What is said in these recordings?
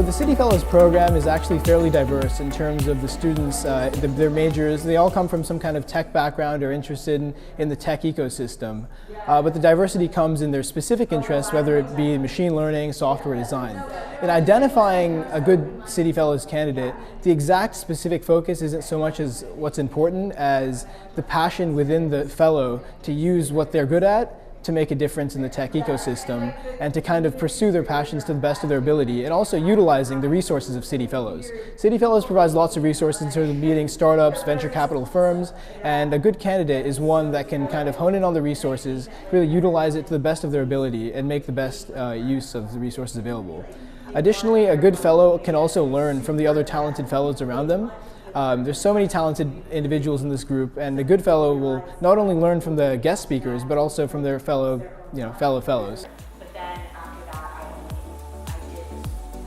So the City Fellows program is actually fairly diverse in terms of the students, their majors. They all come from some kind of tech background or interested in the tech ecosystem. But the diversity comes in their specific interests, whether it be machine learning, software design. In identifying a good City Fellows candidate, the exact specific focus isn't so much as what's important as the passion within the fellow to use what they're good at to make a difference in the tech ecosystem and to kind of pursue their passions to the best of their ability, and also utilizing the resources of City Fellows. City Fellows provides lots of resources in terms of meeting startups, venture capital firms, and a good candidate is one that can kind of hone in on the resources, really utilize it to the best of their ability, and make the best use of the resources available. Additionally, a good fellow can also learn from the other talented fellows around them. There's so many talented individuals in this group, and a good fellow will not only learn from the guest speakers, but also from their fellow fellows. But then after that,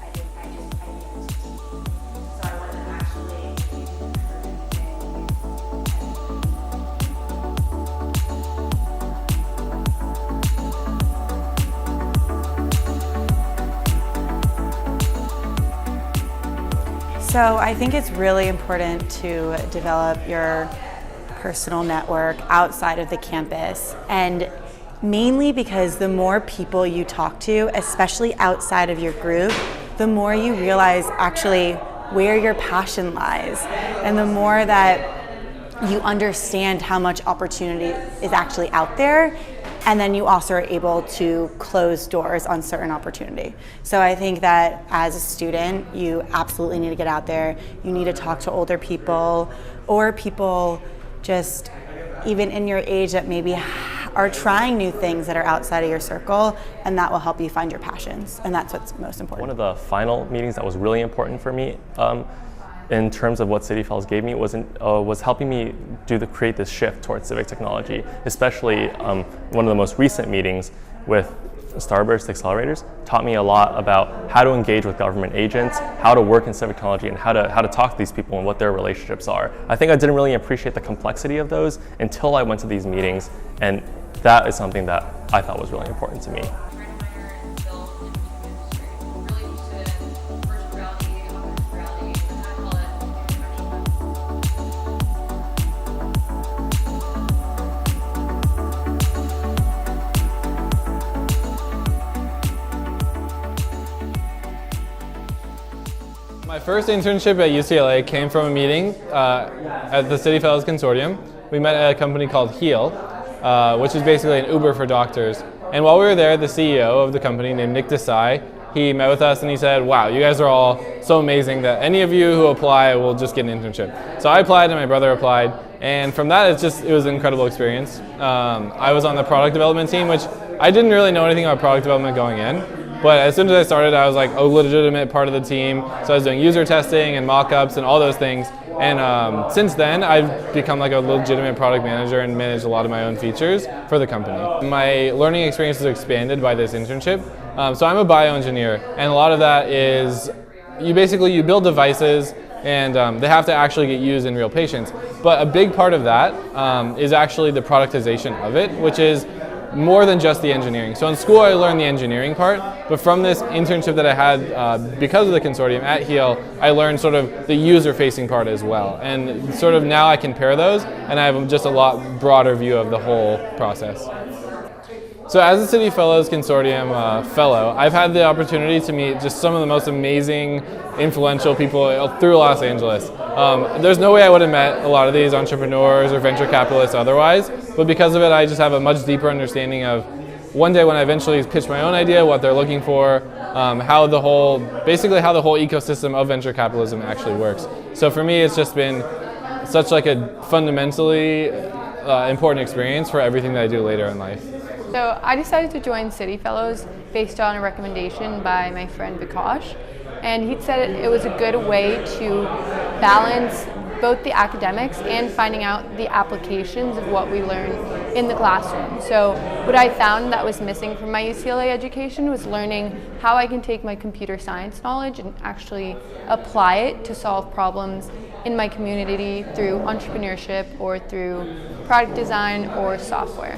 I so I wasn't actually So I think it's really important to develop your personal network outside of the campus, and mainly because the more people you talk to, especially outside of your group, the more you realize actually where your passion lies, and the more that you understand how much opportunity is actually out there, and then you also are able to close doors on certain opportunity. So I think that as a student, you absolutely need to get out there. You need to talk to older people, or people just even in your age that maybe are trying new things that are outside of your circle, and that will help you find your passions, and that's what's most important. One of the final meetings that was really important for me in terms of what City Fellows gave me was helping me create this shift towards civic technology, especially one of the most recent meetings with Starburst accelerators taught me a lot about how to engage with government agents, how to work in civic technology, and how to talk to these people and what their relationships are. I think I didn't really appreciate the complexity of those until I went to these meetings, and that is something that I thought was really important to me. My first internship at UCLA came from a meeting at the City Fellows Consortium. We met at a company called Heal, which is basically an Uber for doctors. And while we were there, the CEO of the company, named Nick Desai, he met with us and he said, "Wow, you guys are all so amazing that any of you who apply will just get an internship." So I applied and my brother applied, and from that it was an incredible experience. I was on the product development team, which I didn't really know anything about product development going in. But as soon as I started, I was like a legitimate part of the team. So I was doing user testing and mock-ups and all those things. And since then, I've become like a legitimate product manager and managed a lot of my own features for the company. My learning experience is expanded by this internship. So I'm a bioengineer, and a lot of that is you build devices, and they have to actually get used in real patients. But a big part of that is actually the productization of it, which is more than just the engineering. So in school I learned the engineering part, but from this internship that I had because of the consortium at Heal, I learned sort of the user-facing part as well. And sort of now I can pair those, and I have just a lot broader view of the whole process. So as a City Fellows Consortium fellow, I've had the opportunity to meet just some of the most amazing, influential people through Los Angeles. There's no way I would have met a lot of these entrepreneurs or venture capitalists otherwise, but because of it, I just have a much deeper understanding of one day when I eventually pitch my own idea, what they're looking for, how the whole ecosystem of venture capitalism actually works. So for me, it's just been such like a fundamentally important experience for everything that I do later in life. So I decided to join City Fellows based on a recommendation by my friend Vikash, and he said it was a good way to balance both the academics and finding out the applications of what we learn in the classroom. So what I found that was missing from my UCLA education was learning how I can take my computer science knowledge and actually apply it to solve problems in my community through entrepreneurship or through product design or software.